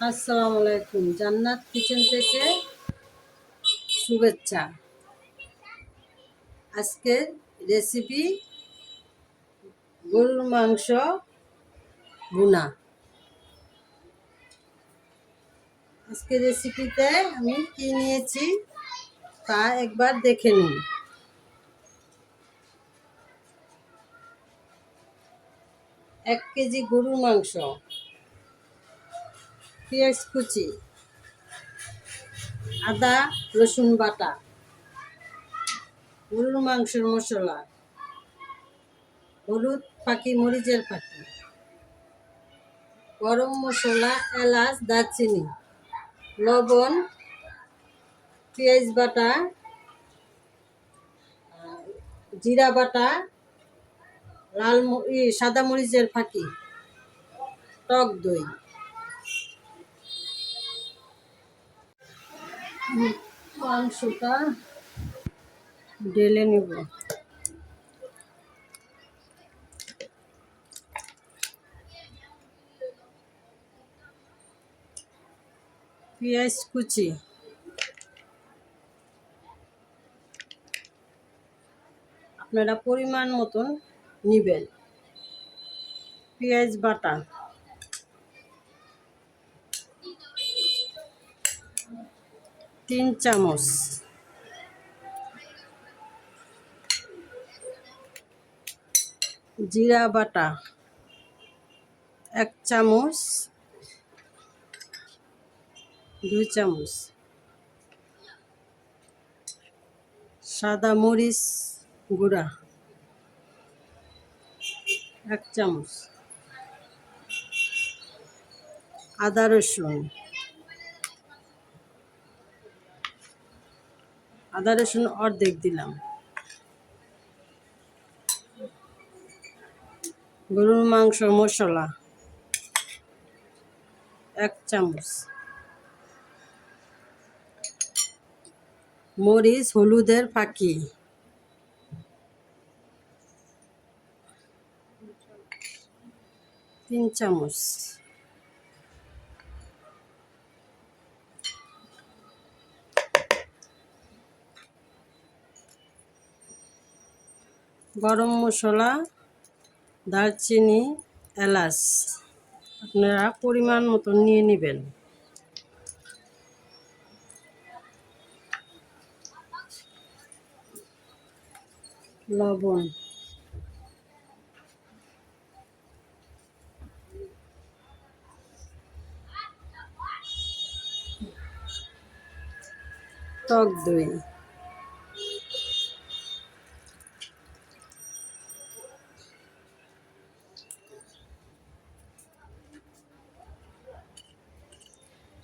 আসসালামু আলাইকুম। জান্নাত কিচেন থেকে শুভেচ্ছা। আজকের রেসিপি গরুর মাংস ভুনা। আজকের রেসিপিতে আমি কি নিয়েছি তা একবার দেখে নিন। 1 কেজি গরুর মাংস, পেঁয়াজ কুচি, আদা রসুন বাটা, গরুর মাংসের মশলা, হলুদ ফাঁকি, মরিচের ফাঁকি, গরম মশলা, এলাচ, দারচিনি, লবণ, পেঁয়াজ বাটা, জিরা বাটা, সাদা মরিচের ফাঁকি, টক দই। মাংসটা ঢেলে নেব। পেঁয়াজ কুচি, আপনারা পরিমাণ মতন নেবেন। পেঁয়াজ বাটা, তিন চামচ, জিরা বাটা 1 চামচ, 2 চামচ, সাদা মরিচ গুঁড়া 1 চামচ, আদা রসুন অর্ধেক দিলাম, গরুর মাংস মশলা 1 চামচ, মরিচ হলুদের ফাঁকি 3 চামচ, গরম মশলা, দারচিনি, এলাচ আপনারা পরিমাণ মতন নিয়ে নেবেন। লবণ, টক দই,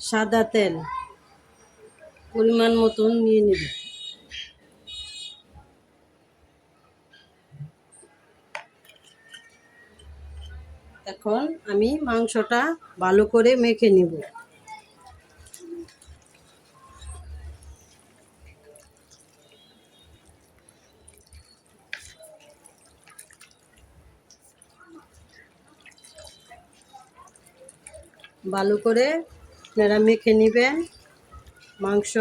সাদা তেল পরিমাণ মতন নিয়ে নেবেন। এখন আমি মাংসটা ভালো করে মেখে নিব। ভালো করে আপনারা মেখে নেবেন মাংস।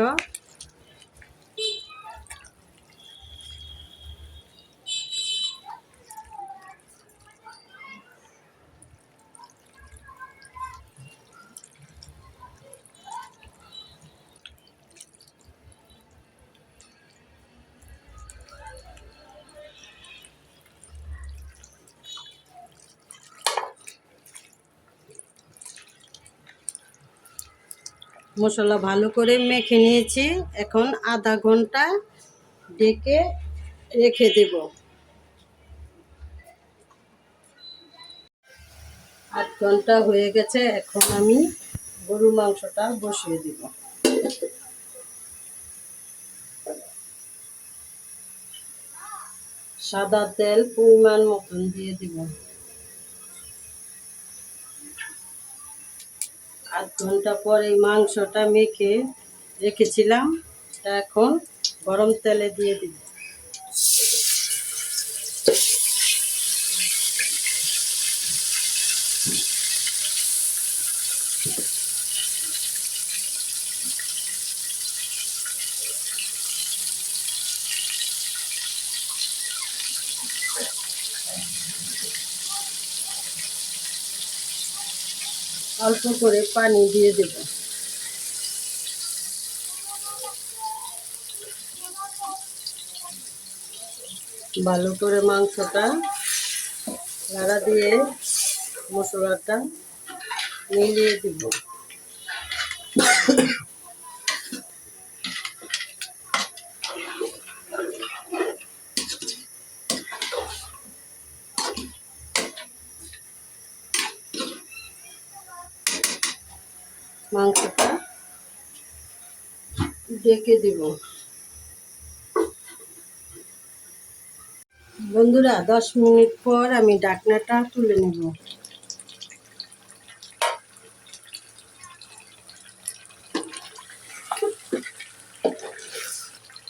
মশলা ভালো করে মেখে নিয়েছি। এখন আধা ঘন্টা ঢেকে রেখে দেব। 8 ঘন্টা হয়ে গেছে। এখন আমি গরুর মাংসটা বসিয়ে দেব। সাদা তেল পরিমাণ মতন দিয়ে দিব। 8 ঘন্টা পরে মাংসটা মেখে রেখেছিলাম, এখন গরম তেলে দিয়ে দিব। অল্প করে পানি দিয়ে দেব। ভালো করে মাংসটা নাড়া দিয়ে মশলাটা মিলিয়ে দেব। মাংসটা ঢেকে দিব। বন্ধুরা 10 মিনিট পর আমি ঢাকনাটা তুলে নেব।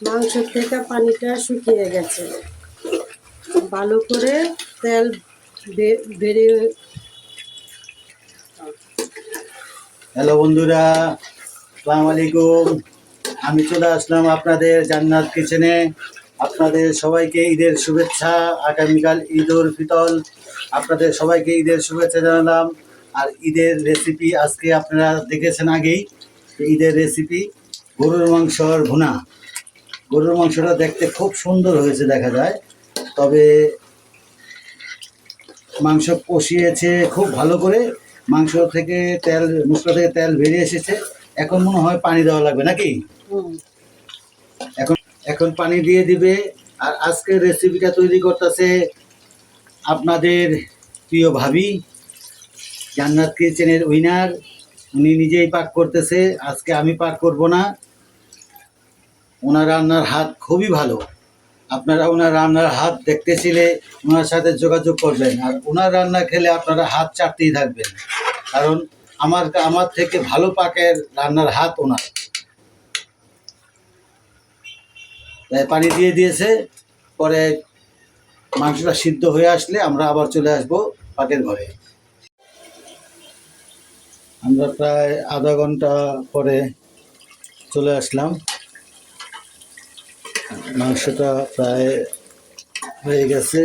মাংস থেকে পানিটা শুকিয়ে গেছে, ভালো করে তেল বেরিয়ে। হ্যালো বন্ধুরা, আসসালামু আলাইকুম। আমি চলে আসলাম আপনাদের জান্নাত কিচেনে। আপনাদের সবাইকে ঈদের শুভেচ্ছা। আগামীকাল ঈদ উল ফিতর, আপনাদের সবাইকে ঈদের শুভেচ্ছা জানালাম। আর ঈদের রেসিপি আজকে আপনারা দেখেছেন আগেই। ঈদের রেসিপি গরুর মাংসর ভুনা। গরুর মাংসটা দেখতে খুব সুন্দর হয়েছে দেখা যায়, তবে মাংস কষিয়েছে খুব ভালো করে। মাংস থেকে তেল, মশলা থেকে তেল বেরিয়ে এসেছে। এখন মনে হয় পানি দেওয়া লাগবে নাকি? এখন এখন পানি দিয়ে দিবে। আর আজকের রেসিপিটা তৈরি করতেছে আপনাদের প্রিয় ভাবি, জান্নাত কিচেনের উইনার। উনি নিজেই পাক করতেছে, আজকে আমি পাক করব না। ওনার রান্নার হাত খুবই ভালো। আপনারা ওনার রান্নার হাত দেখতে চাইলে ওনার সাথে যোগাযোগ করবেন। আর ওনার রান্না খেলে আপনারা হাত চাটতেই থাকবেন, কারণ আমার থেকে ভালো পাকের রান্নার হাত ওনার। তাই পানি দিয়ে দিয়েছে। পরে মাংসটা সিদ্ধ হয়ে আসলে আমরা আবার চলে আসব পাকের ঘরে। আমরা প্রায় আধা ঘন্টা পরে চলে আসলাম। মাংসটা প্রায় হয়ে গেছে।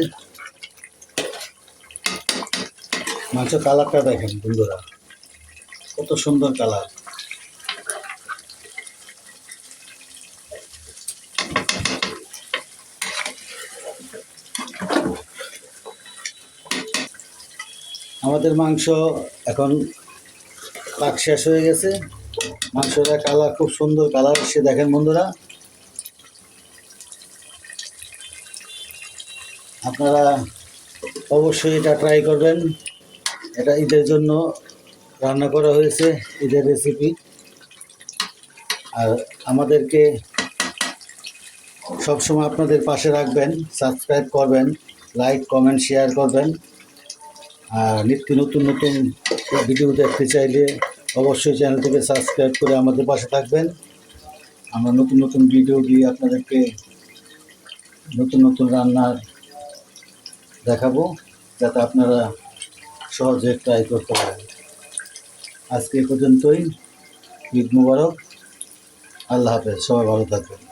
মাংস কালারটা দেখেন বন্ধুরা, কত সুন্দর কালার। আমাদের মাংস এখন পাক শেষ হয়ে গেছে। মাংসটা কালার খুব সুন্দর কালার এসে দেখেন বন্ধুরা। আপনারা অবশ্যই এটা ট্রাই করবেন। এটা ঈদের জন্য রান্না করা হয়েছে, ঈদের রেসিপি। আর আমাদেরকে সবসময় আপনাদের পাশে রাখবেন, সাবস্ক্রাইব করবেন, লাইক কমেন্ট শেয়ার করবেন। আর নিত্য নতুন নতুন ভিডিও দেখতে চাইলে অবশ্যই চ্যানেলটিকে সাবস্ক্রাইব করে আমাদের পাশে থাকবেন। আমরা নতুন নতুন ভিডিও দিয়ে আপনাদেরকে নতুন নতুন রান্নার দেখাবো, যাতে আপনারা সহজে ট্রাই করতে পারেন। আজকে এ পর্যন্তই। ঈদ মুবারক। আল্লাহ হাফেজ। সবাই ভালো থাকবেন।